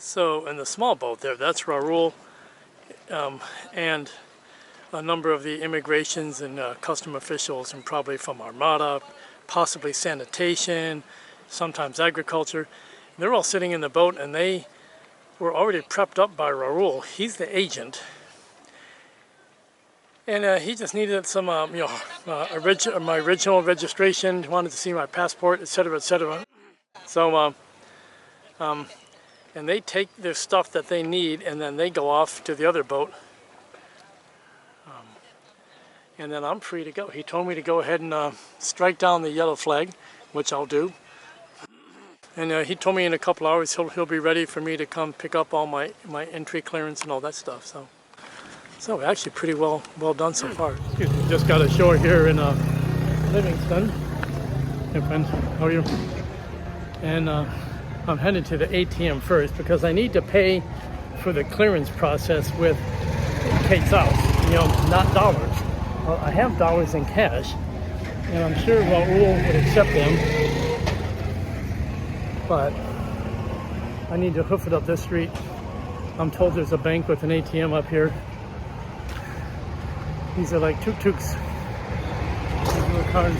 So in the small boat there, that's Raul, and a number of the immigrations and custom officials, and probably from Armada, possibly sanitation, sometimes agriculture. They're all sitting in the boat, and they were already prepped up by Raul. He's the agent, and he just needed some, my original registration. He wanted to see my passport, etc., etc. So, and they take their stuff that they need, and then they go off to the other boat. And then I'm free to go. He told me to go ahead and strike down the yellow flag, which I'll do. And he told me in a couple hours he'll be ready for me to come pick up all my entry clearance and all that stuff. So actually pretty well done so far. Excuse me, just got ashore here in Livingston. Hey friends, how are you? And I'm headed to the ATM first because I need to pay for the clearance process with pesos, not dollars. Well, I have dollars in cash, and I'm sure Raul would accept them, but I need to hoof it up this street. I'm told there's a bank with an ATM up here. These are like tuk-tuks. These are cars.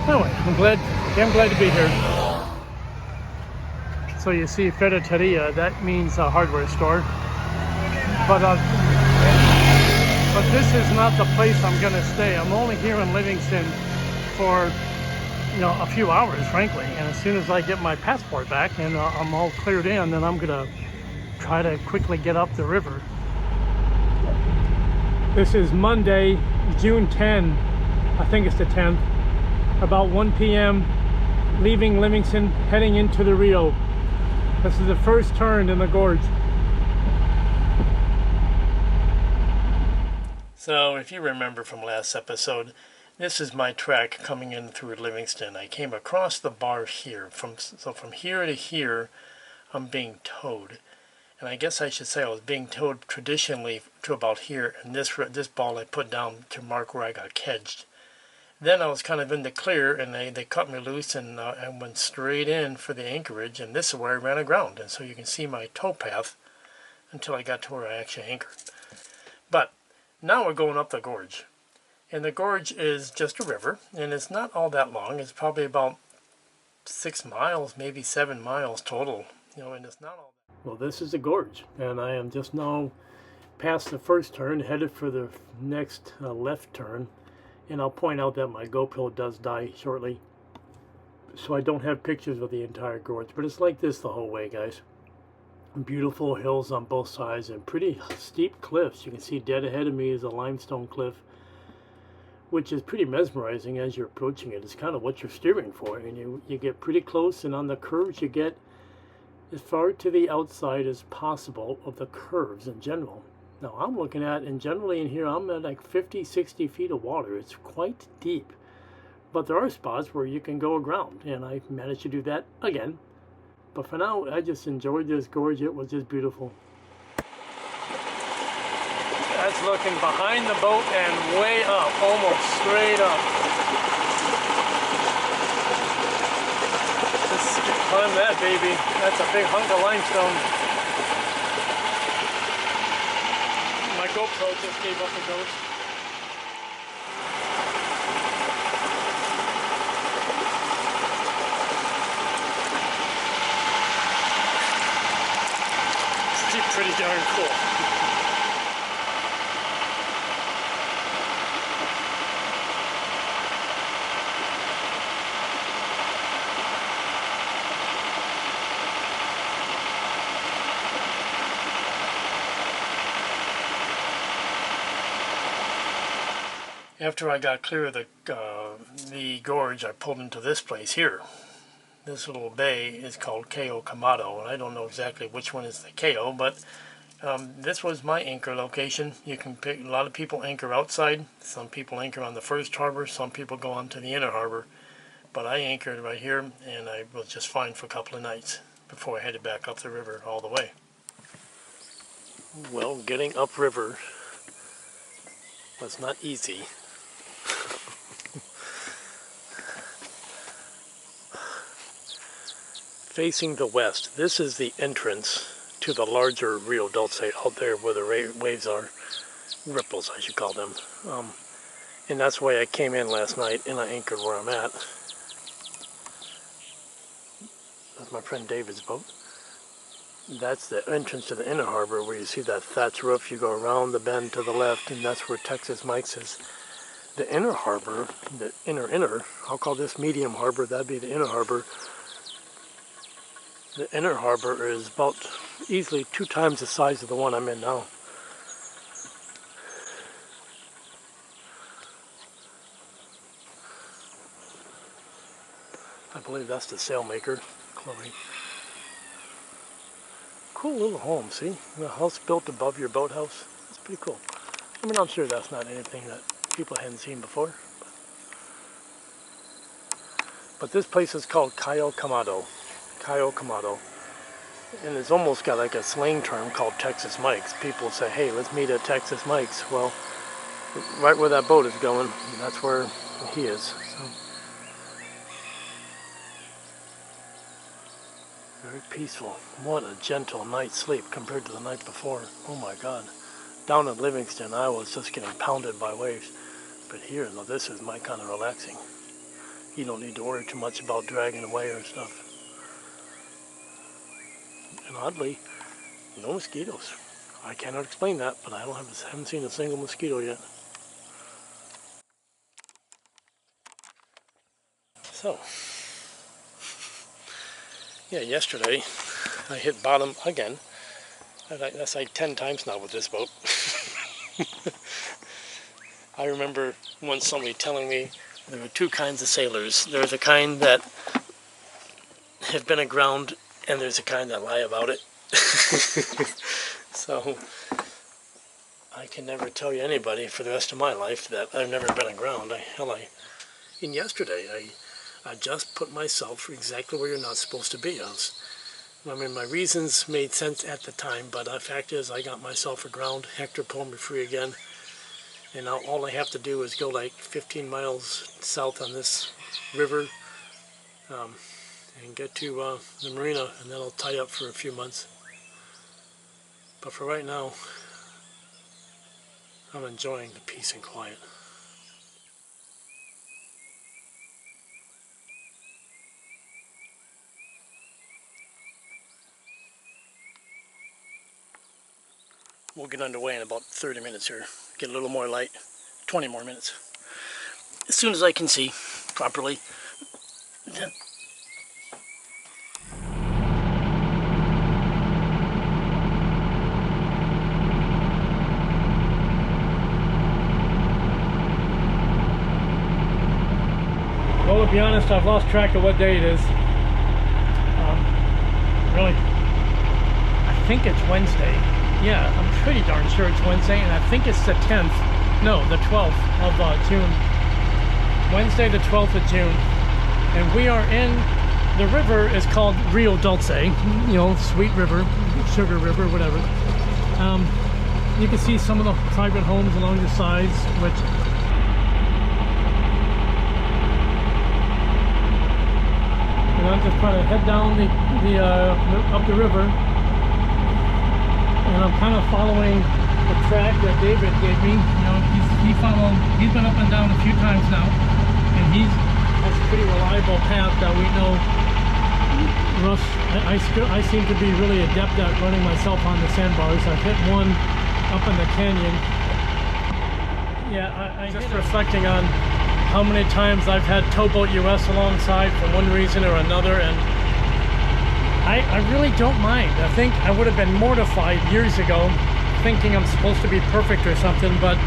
Anyway, I'm glad to be here. So you see ferreteria, that means a hardware store. But this is not the place I'm going to stay. I'm only here in Livingston for, a few hours, frankly. And as soon as I get my passport back and I'm all cleared in, then I'm going to try to quickly get up the river. This is Monday, June 10. I think it's the 10th. About 1 p.m. leaving Livingston, heading into the Rio. This is the first turn in the gorge. So if you remember from last episode, this is my track coming in through Livingston. I came across the bar here. From here to here, I'm being towed. And I guess I should say I was being towed traditionally to about here. And this ball I put down to mark where I got kedged. Then I was kind of in the clear, and they cut me loose, and I went straight in for the anchorage. And this is where I ran aground. And so you can see my tow path until I got to where I actually anchored. But now we're going up the gorge, and the gorge is just a river, and it's not all that long. It's probably about 6 miles, maybe 7 miles total, and it's not all that. Well, this is the gorge, and I am just now past the first turn, headed for the next left turn, and I'll point out that my GoPro does die shortly, so I don't have pictures of the entire gorge, but it's like this the whole way, guys. Beautiful hills on both sides and pretty steep cliffs. You can see dead ahead of me is a limestone cliff, which is pretty mesmerizing as you're approaching it. It's kind of what you're steering for, and you get pretty close, and on the curves you get as far to the outside as possible of the curves in general. Now I'm looking at, and generally in here I'm at like 50-60 feet of water. It's quite deep, but there are spots where you can go aground, and I managed to do that again. But for now, I just enjoyed this gorge. It was just beautiful. That's looking behind the boat and way up, almost straight up. Just climb that, baby. That's a big hunk of limestone. My GoPro just gave up the ghost. Pretty darn cool. After I got clear of the gorge, I pulled into this place here. This little bay is called Cayo Quemado, and I don't know exactly which one is the Cayo, but this was my anchor location. You can pick. A lot of people anchor outside. Some people anchor on the first harbor. Some people go on to the inner harbor. But I anchored right here, and I was just fine for a couple of nights before I headed back up the river all the way. Well, getting upriver was not easy. facing the west. This is the entrance to the larger Rio Dulce out there where the waves are. Ripples, I should call them. And that's why I came in last night and I anchored where I'm at. That's my friend David's boat. That's the entrance to the inner harbor where you see that thatch roof. You go around the bend to the left, and that's where Texas Mike's is. The inner harbor, the inner, I'll call this medium harbor, that'd be the inner harbor. The inner harbor is about easily 2 times the size of the one I'm in now. I believe that's the sailmaker, Chloe. Cool little home, see? A house built above your boathouse. That's pretty cool. I mean, I'm sure that's not anything that people hadn't seen before. But this place is called Cayo Quemado. Cayo Quemado. And it's almost got like a slang term called Texas Mike's. People say, hey, let's meet at Texas Mike's. Well, right where that boat is going, that's where he is. So, very peaceful. What a gentle night's sleep compared to the night before. Oh my God. Down in Livingston, I was just getting pounded by waves. But here, no, this is my kind of relaxing. You don't need to worry too much about dragging away or stuff. And oddly, no mosquitoes. I cannot explain that, but I haven't seen a single mosquito yet. So, yeah, yesterday I hit bottom again. That's like 10 times now with this boat. I remember once somebody telling me there were 2 kinds of sailors. There's a kind that have been aground, and there's a kind that lie about it. So I can never tell you anybody for the rest of my life that I've never been aground. And yesterday I just put myself exactly where you're not supposed to be. I mean, my reasons made sense at the time, but the fact is I got myself aground. Hector pulled me free again. And now all I have to do is go like 15 miles south on this river and get to the marina, and then I'll tie up for a few months. But for right now, I'm enjoying the peace and quiet. We'll get underway in about 30 minutes here. Get a little more light. 20 more minutes. As soon as I can see properly. Well, to be honest, I've lost track of what day it is. Really, I think it's Wednesday. Yeah, I'm pretty darn sure it's Wednesday, and I think it's the 10th, no, the 12th of June. Wednesday the 12th of June. And we are in, the river is called Rio Dulce, you know, sweet river, sugar river, whatever. You can see some of the private homes along the sides, which and I'm just trying to head down up the river. And I'm kind of following the track that David gave me. You know, he's been up and down a few times now, and has a pretty reliable path that we know. Russ, I seem to be really adept at running myself on the sandbars. I've hit one up in the canyon. Yeah, I just reflecting on how many times I've had Towboat US alongside for one reason or another, and I really don't mind. I think I would have been mortified years ago thinking I'm supposed to be perfect or something, but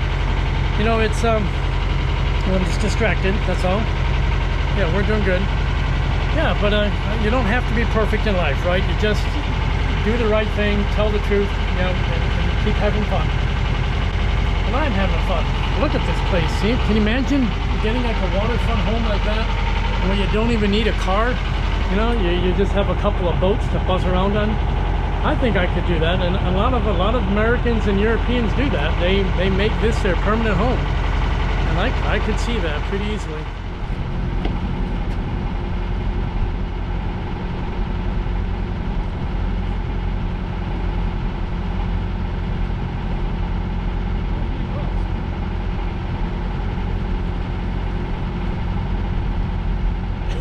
you know, it's well, I'm just distracted, that's all. Yeah, we're doing good. Yeah, but you don't have to be perfect in life, right? You just do the right thing, tell the truth, you know, and keep having fun. And I'm having fun. Look at this place, see? Can you imagine getting like a waterfront home like that where you don't even need a car? You know, you just have a couple of boats to buzz around on. I think I could do that, and a lot of Americans and Europeans do that. They make this their permanent home, and I could see that pretty easily.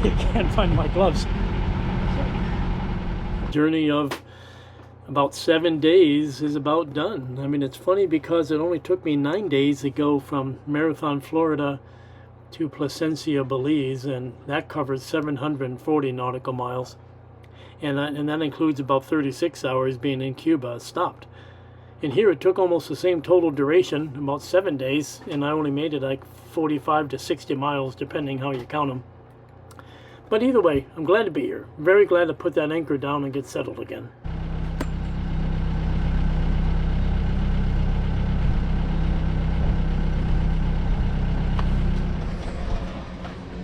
Can't find my gloves. Journey of about 7 days is about done. I mean, it's funny because it only took me 9 days to go from Marathon, Florida to Placencia, Belize, and that covers 740 nautical miles. And that includes about 36 hours being in Cuba stopped. And here it took almost the same total duration, about 7 days, and I only made it like 45 to 60 miles, depending how you count them. But either way, I'm glad to be here. Very glad to put that anchor down and get settled again.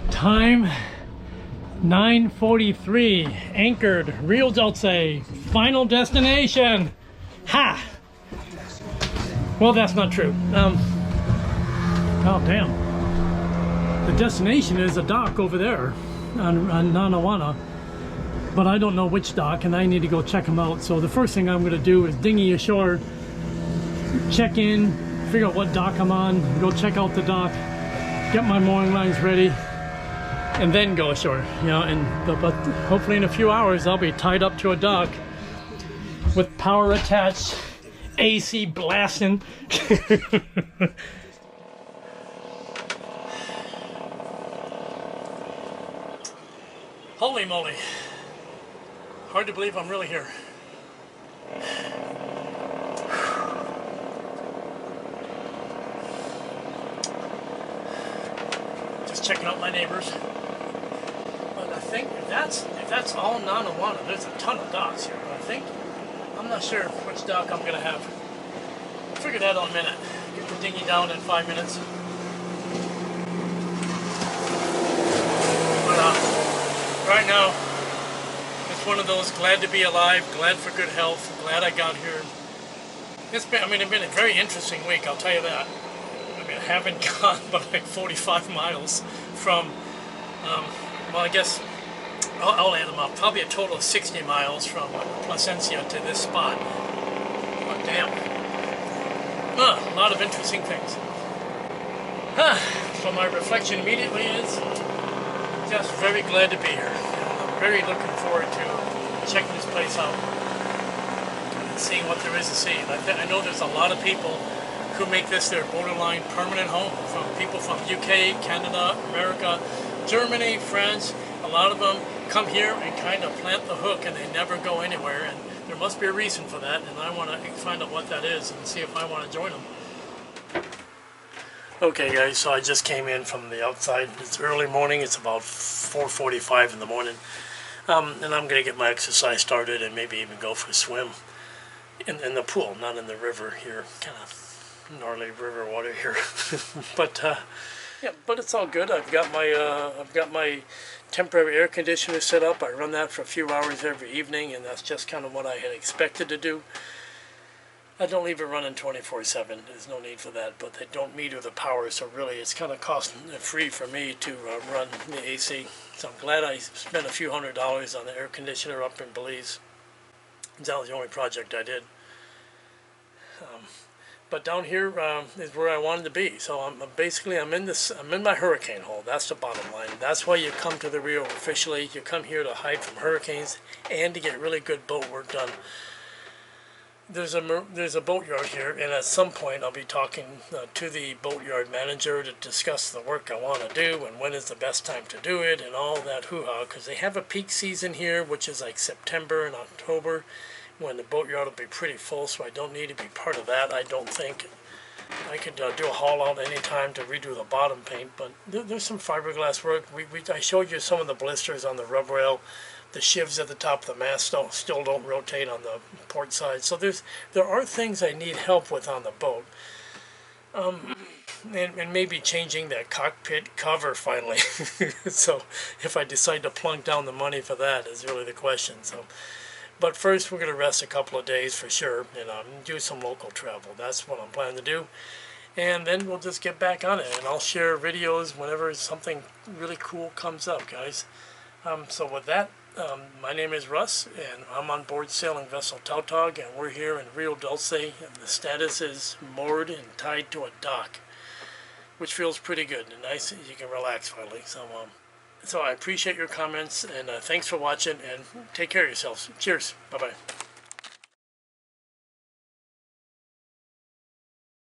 Time 9:43, anchored, Rio Dulce, final destination. Ha! Well, that's not true. Oh damn. The destination is a dock over there on Nanawana, but I don't know which dock, and I need to go check them out. So the first thing I'm going to do is dinghy ashore, check in, figure out what dock I'm on, go check out the dock, get my mooring lines ready, and then go ashore. You know, but hopefully in a few hours I'll be tied up to a dock with power attached, AC blasting. Holy moly. Hard to believe I'm really here. Just checking out my neighbors. But I think if that's all Nanawana, there's a ton of docks here. But I'm not sure which dock I'm gonna have. I'll figure that out in a minute. Get the dinghy down in 5 minutes. But right now, it's one of those glad to be alive, glad for good health, glad I got here. It's been a very interesting week, I'll tell you that. I mean, I haven't gone but like 45 miles from, well, I guess I'll add them up. Probably a total of 60 miles from Placencia to this spot. But damn. A lot of interesting things. So my reflection immediately is just very glad to be here. I'm very looking forward to checking this place out and seeing what there is to see. I know there's a lot of people who make this their borderline permanent home. From people from UK, Canada, America, Germany, France. A lot of them come here and kind of plant the hook and they never go anywhere, and there must be a reason for that, and I want to find out what that is and see if I want to join them. Okay guys, so I just came in from the outside. It's early morning, it's about 4:45 in the morning, and I'm going to get my exercise started and maybe even go for a swim in the pool, not in the river here. Kind of gnarly river water here. But yeah, but it's all good. I've got my temporary air conditioner set up. I run that for a few hours every evening, and that's just kind of what I had expected to do. I don't leave it running 24/7. There's no need for that, but they don't meter the power, so really it's kind of costing free for me to run the AC. So I'm glad I spent a few $100s on the air conditioner up in Belize. That was the only project I did. But down here is where I wanted to be. So I'm in my hurricane hole. That's the bottom line. That's why you come to the Rio officially. You come here to hide from hurricanes and to get really good boat work done. There's a boatyard here, and at some point I'll be talking to the boatyard manager to discuss the work I want to do and when is the best time to do it and all that hoo-ha, because they have a peak season here, which is like September and October, when the boatyard will be pretty full, so I don't need to be part of that. I don't think I could do a haul out anytime to redo the bottom paint, but there's some fiberglass work. I showed you some of the blisters on the rub rail. The shivs at the top of the mast still don't rotate on the port side. So there are things I need help with on the boat. And maybe changing that cockpit cover finally. So if I decide to plunk down the money for that is really the question. So, but first we're going to rest a couple of days for sure and do some local travel. That's what I'm planning to do. And then we'll just get back on it, and I'll share videos whenever something really cool comes up, guys. So with that, my name is Russ, and I'm on board sailing vessel Tautog, and we're here in Rio Dulce, and the status is moored and tied to a dock, which feels pretty good and nice. You can relax finally. So So I appreciate your comments, and thanks for watching, and take care of yourselves. Cheers. Bye-bye.